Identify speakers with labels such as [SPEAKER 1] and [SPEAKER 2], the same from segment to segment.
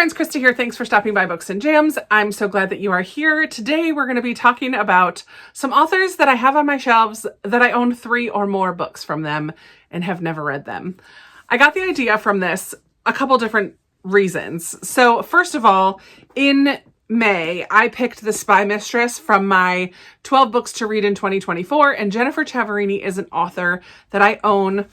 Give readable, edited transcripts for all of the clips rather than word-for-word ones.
[SPEAKER 1] friends, Krista here. Thanks for stopping by Books and Jams. I'm so glad that you are here. Today we're going to be talking about some authors that I have on my shelves that I own 3 or more books from them and have never read them. I got the idea from this a couple different reasons. So first of all, in May, I picked The Spy Mistress from my 12 books to read in 2024, and Jennifer Chiaverini is an author that I own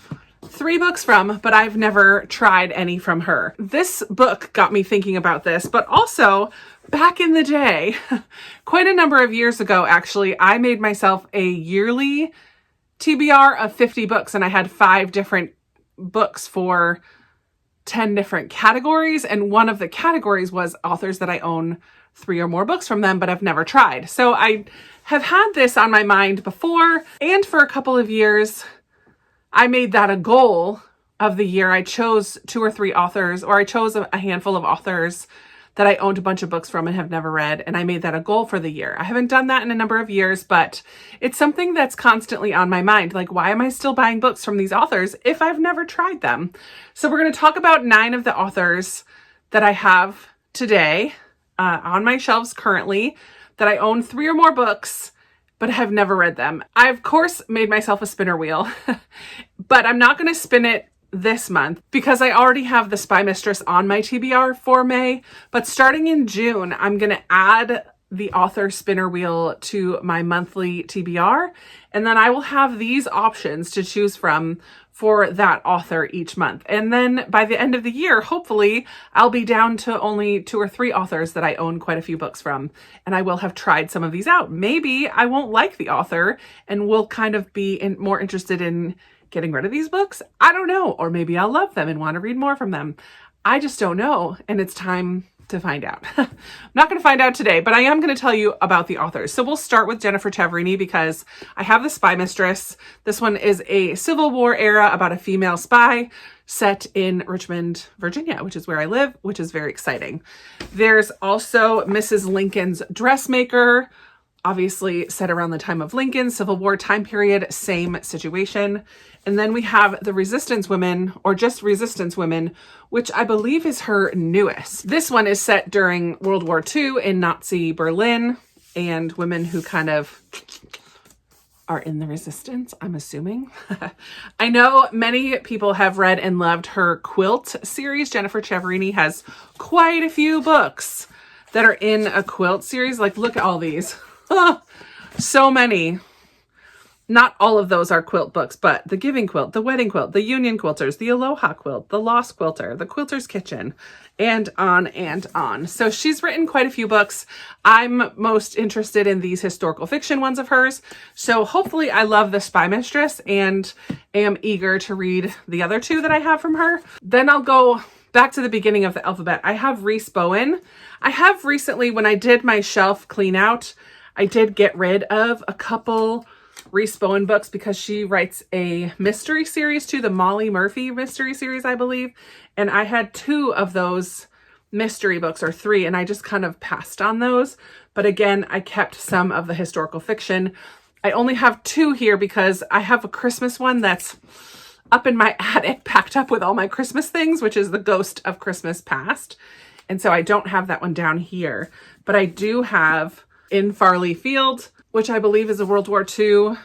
[SPEAKER 1] 3 books from, but I've never tried any from her. This book got me thinking about this, but also back in the day, quite a number of years ago, actually, I made myself a yearly TBR of 50 books, and I had 5 different books for 10 different categories, and one of the categories was authors that I own 3 or more books from them, but I've never tried. So I have had this on my mind before, and for a couple of years, I made that a goal of the year. I chose 2 or 3 authors, or I chose a handful of authors that I owned a bunch of books from and have never read, and I made that a goal for the year. I haven't done that in a number of years, but it's something that's constantly on my mind. Like, why am I still buying books from these authors if I've never tried them? So we're going to talk about 9 of the authors that I have today on my shelves currently that I own 3 or more books but have never read them. I, of course, made myself a spinner wheel, but I'm not going to spin it this month because I already have The Spy Mistress on my TBR for May. But starting in June, I'm going to add the author spinner wheel to my monthly TBR, and then I will have these options to choose from for that author each month. And then by the end of the year, hopefully, I'll be down to only 2 or 3 authors that I own quite a few books from, and I will have tried some of these out. Maybe I won't like the author and will kind of be more interested in getting rid of these books. I don't know. Or maybe I'll love them and want to read more from them. I just don't know, and it's time to find out. I'm not going to find out today, but I am going to tell you about the authors. So we'll start with Jennifer Chiaverini because I have The Spy Mistress. This one is a Civil War era about a female spy set in Richmond, Virginia, which is where I live, which is very exciting. There's also Mrs. Lincoln's Dressmaker, obviously set around the time of Lincoln, Civil War time period, same situation. And then we have The Resistance Women, or just Resistance Women, which I believe is her newest. This one is set during World War II in Nazi Berlin, and women who kind of are in the resistance, I'm assuming. I know many people have read and loved her quilt series. Jennifer Chiaverini has quite a few books that are in a quilt series. Like, look at all these. So many. Not all of those are quilt books, but The Giving Quilt, The Wedding Quilt, The Union Quilters, The Aloha Quilt, The Lost Quilter, The Quilter's Kitchen, and on and on. So she's written quite a few books. I'm most interested in these historical fiction ones of hers. So hopefully I love The Spy Mistress and am eager to read the other 2 that I have from her. Then I'll go back to the beginning of the alphabet. I have Rhys Bowen. I have recently, when I did my shelf clean out, I did get rid of a couple Rhys Bowen books because she writes a mystery series too, the Molly Murphy mystery series, I believe. And I had 2 of those mystery books, or 3, and I just kind of passed on those. But again, I kept some of the historical fiction. I only have 2 here because I have a Christmas one that's up in my attic, packed up with all my Christmas things, which is The Ghost of Christmas Past. And so I don't have that one down here. But I do have In Farley Field, which I believe is a World War II,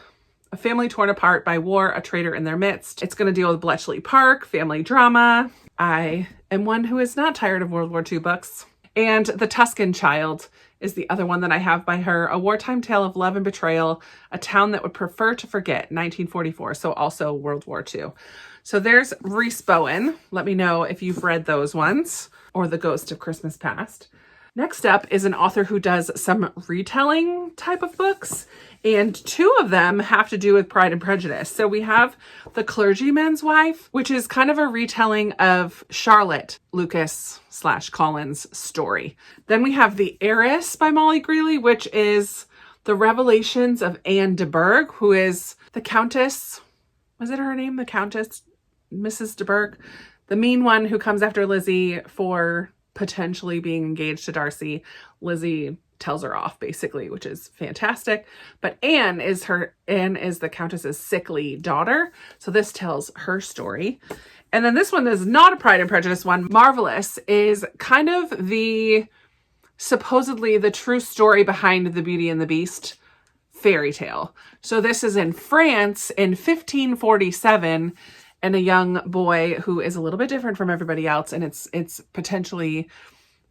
[SPEAKER 1] a family torn apart by war, a traitor in their midst. It's going to deal with Bletchley Park, family drama. I am one who is not tired of World War II books. And The Tuscan Child is the other one that I have by her, a wartime tale of love and betrayal, a town that would prefer to forget, 1944, so also World War II. So there's Rhys Bowen. Let me know if you've read those ones, or The Ghost of Christmas Past. Next up is an author who does some retelling type of books, and 2 of them have to do with Pride and Prejudice. So we have The Clergyman's Wife, which is kind of a retelling of Charlotte Lucas / Collins' story. Then we have The Heiress by Molly Greeley, which is the revelations of Anne de Bourgh, who is the Countess. Was it her name? The Countess, Mrs. de Bourgh, the mean one who comes after Lizzie for potentially being engaged to Darcy. Lizzie tells her off basically, which is fantastic. But Anne is the Countess's sickly daughter. So this tells her story. And then this one is not a Pride and Prejudice one. Marvelous is kind of supposedly the true story behind the Beauty and the Beast fairy tale. So this is in France in 1547, and a young boy who is a little bit different from everybody else. And it's potentially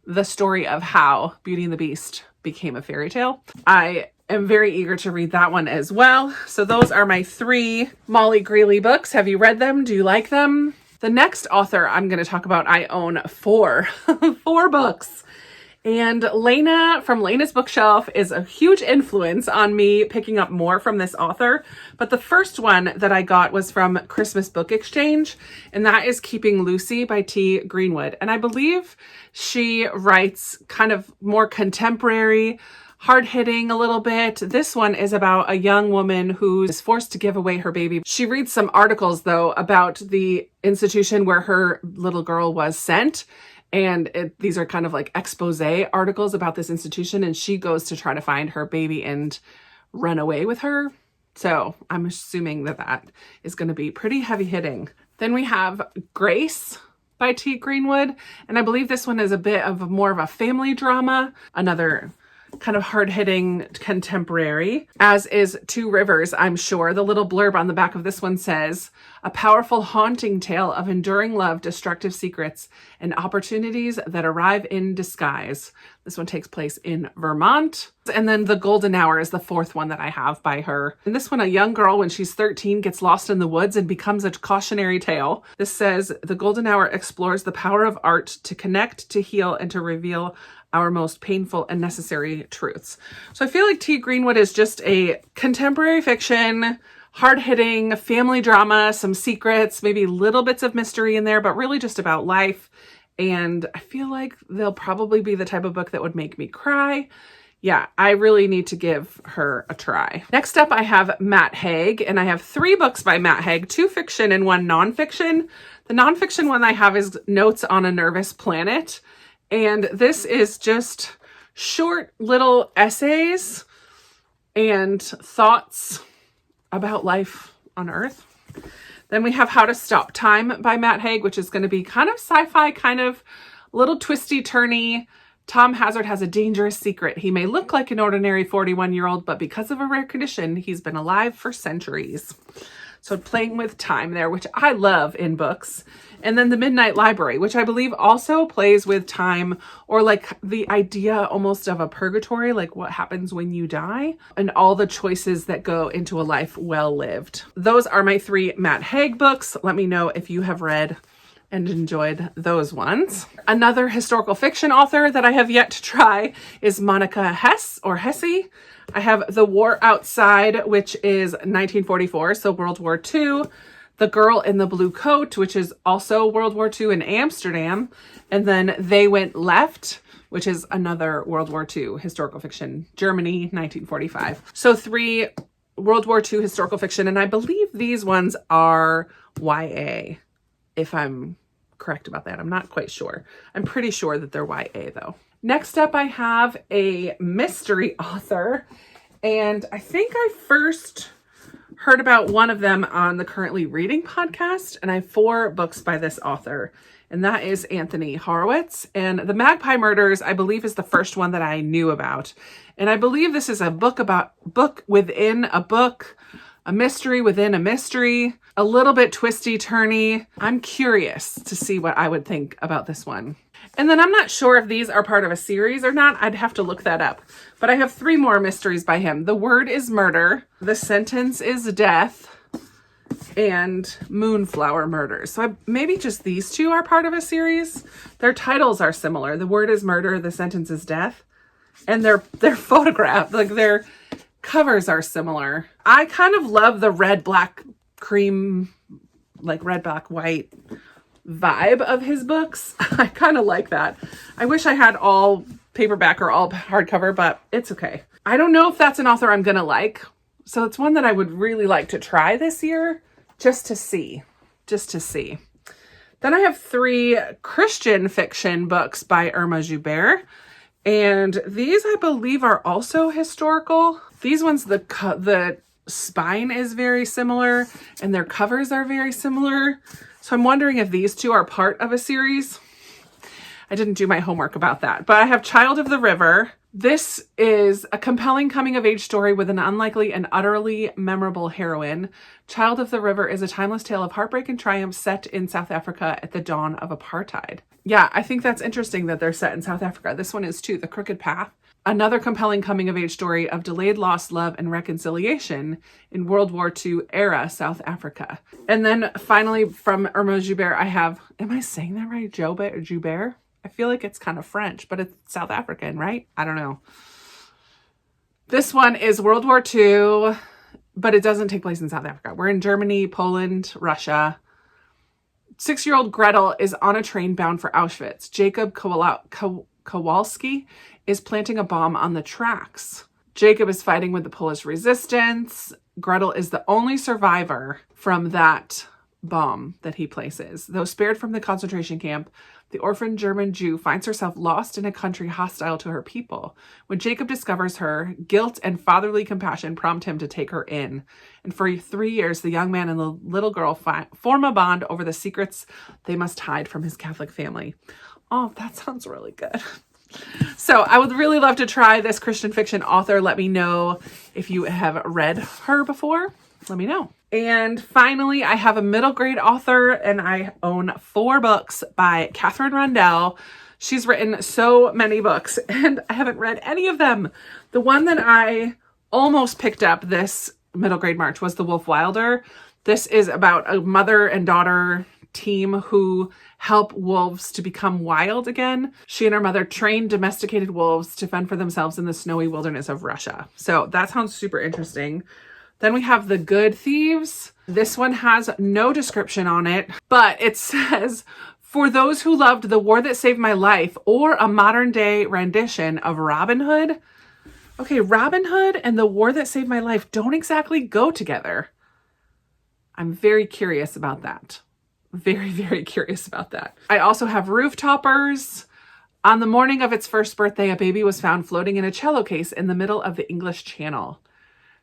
[SPEAKER 1] the story of how Beauty and the Beast became a fairy tale. I am very eager to read that one as well. So those are my 3 Molly Greeley books. Have you read them? Do you like them? The next author I'm going to talk about, I own 4 books. And Lena from Lena's Bookshelf is a huge influence on me picking up more from this author. But the first one that I got was from Christmas Book Exchange, and that is Keeping Lucy by T. Greenwood. And I believe she writes kind of more contemporary, hard-hitting a little bit. This one is about a young woman who is forced to give away her baby. She reads some articles, though, about the institution where her little girl was sent. And these are kind of like expose articles about this institution. And she goes to try to find her baby and run away with her. So I'm assuming that is going to be pretty heavy hitting. Then we have Grace by T. Greenwood. And I believe this one is a bit of more of a family drama. Another kind of hard-hitting contemporary, as is Two Rivers, I'm sure. The little blurb on the back of this one says, a powerful, haunting tale of enduring love, destructive secrets, and opportunities that arrive in disguise. This one takes place in Vermont. And then The Golden Hour is the 4th one that I have by her. And this one, a young girl when she's 13 gets lost in the woods and becomes a cautionary tale. This says, The Golden Hour explores the power of art to connect, to heal, and to reveal our most painful and necessary truths. So I feel like T. Greenwood is just a contemporary fiction, hard-hitting family drama, some secrets, maybe little bits of mystery in there, but really just about life. And I feel like they'll probably be the type of book that would make me cry. Yeah, I really need to give her a try. Next up, I have Matt Haig, and I have 3 books by Matt Haig, 2 fiction and 1 nonfiction. The nonfiction one I have is Notes on a Nervous Planet. And this is just short little essays and thoughts about life on Earth. Then we have How to Stop Time by Matt Haig, which is going to be kind of sci-fi, kind of little twisty turny. Tom Hazard has a dangerous secret. He may look like an ordinary 41-year-old, but because of a rare condition, he's been alive for centuries. So playing with time there, which I love in books. And then The Midnight Library, which I believe also plays with time, or like the idea almost of a purgatory, like what happens when you die and all the choices that go into a life well lived. Those are my 3 Matt Haig books. Let me know if you have read and enjoyed those ones. Another historical fiction author that I have yet to try is Monica Hess or Hesse. I have The War Outside, which is 1944, so World War II. The Girl in the Blue Coat, which is also World War II in Amsterdam. And then They Went Left, which is another World War II historical fiction, Germany, 1945. So 3 World War II historical fiction, and I believe these ones are YA, if I'm correct about that. I'm not quite sure. I'm pretty sure that they're YA though. Next up, I have a mystery author, and I think I first heard about one of them on the Currently Reading podcast, and I have 4 books by this author, and that is Anthony Horowitz. And The Magpie Murders, I believe, is the first one that I knew about. And I believe this is a book within a book, a mystery within a mystery, a little bit twisty turny. I'm curious to see what I would think about this one. And then I'm not sure if these are part of a series or not. I'd have to look that up. But I have 3 more mysteries by him. The Word is Murder, The Sentence is Death, and Moonflower Murders. So maybe just these 2 are part of a series. Their titles are similar. The Word is Murder, The Sentence is Death. And they're photographed, like their covers are similar. I kind of love the red, black, cream, like red, black, white vibe of his books. I kind of like that. I wish I had all paperback or all hardcover, but it's okay. I don't know if that's an author I'm gonna like. So it's one that I would really like to try this year, just to see. Then I have 3 Christian fiction books by Irma Joubert. And these, I believe, are also historical. These ones, the spine is very similar and their covers are very similar. So I'm wondering if these two are part of a series. I didn't do my homework about that, but I have Child of the River. This is a compelling coming-of-age story with an unlikely and utterly memorable heroine. Child of the River is a timeless tale of heartbreak and triumph set in South Africa at the dawn of apartheid. Yeah, I think that's interesting that they're set in South Africa. This one is too, The Crooked Path. Another compelling coming-of-age story of delayed loss, love, and reconciliation in World War II era South Africa. And then finally from Irma Joubert, I have, am I saying that right? Joubert? I feel like it's kind of French, but it's South African, right? I don't know. This one is World War II, but it doesn't take place in South Africa. We're in Germany, Poland, Russia. 6-year-old Gretel is on a train bound for Auschwitz. Jacob Kowalski is planting a bomb on the tracks. Jacob is fighting with the Polish resistance. Gretel is the only survivor from that bomb that he places. Though spared from the concentration camp, the orphaned German Jew finds herself lost in a country hostile to her people. When Jacob discovers her, guilt and fatherly compassion prompt him to take her in. And for 3 years, the young man and the little girl form a bond over the secrets they must hide from his Catholic family. Oh, that sounds really good. So I would really love to try this Christian fiction author. Let me know if you have read her before. Let me know. And finally, I have a middle grade author, and I own 4 books by Katherine Rundell. She's written so many books, and I haven't read any of them. The one that I almost picked up this middle grade March was The Wolf Wilder. This is about a mother and daughter team who help wolves to become wild again. She and her mother train domesticated wolves to fend for themselves in the snowy wilderness of Russia. So that sounds super interesting. Then we have The Good Thieves. This one has no description on it, but it says, for those who loved The War That Saved My Life, or a modern day rendition of Robin Hood. Okay, Robin Hood and The War That Saved My Life don't exactly go together. I'm very curious about that. Very, very curious about that. I also have Rooftoppers. On the morning of its first birthday, a baby was found floating in a cello case in the middle of the English Channel.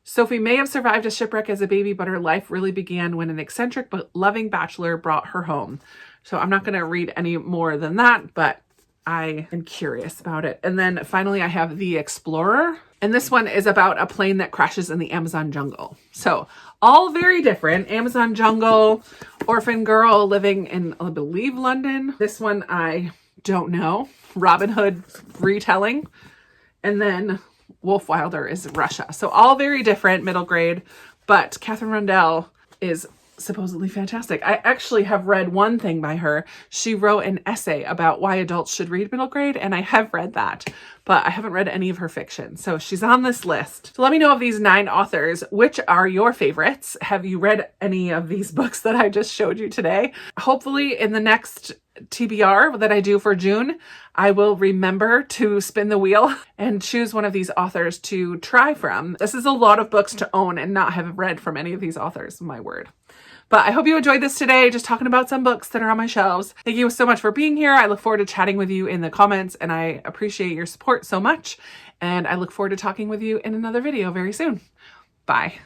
[SPEAKER 1] Sophie may have survived a shipwreck as a baby, but her life really began when an eccentric but loving bachelor brought her home. So I'm not going to read any more than that, but I am curious about it. And then finally, I have The Explorer. And this one is about a plane that crashes in the Amazon jungle. So all very different. Amazon jungle, orphan girl living in, I believe, London. This one, I don't know. Robin Hood retelling. And then Wolf Wilder is Russia. So all very different, middle grade, but Katherine Rundell is supposedly fantastic. I actually have read one thing by her. She wrote an essay about why adults should read middle grade, and I have read that, but I haven't read any of her fiction. So she's on this list. So let me know of these 9 authors, which are your favorites? Have you read any of these books that I just showed you today? Hopefully in the next TBR that I do for June, I will remember to spin the wheel and choose one of these authors to try from. This is a lot of books to own and not have read from any of these authors, my word. But I hope you enjoyed this today, just talking about some books that are on my shelves. Thank you so much for being here. I look forward to chatting with you in the comments, and I appreciate your support so much. And I look forward to talking with you in another video very soon. Bye.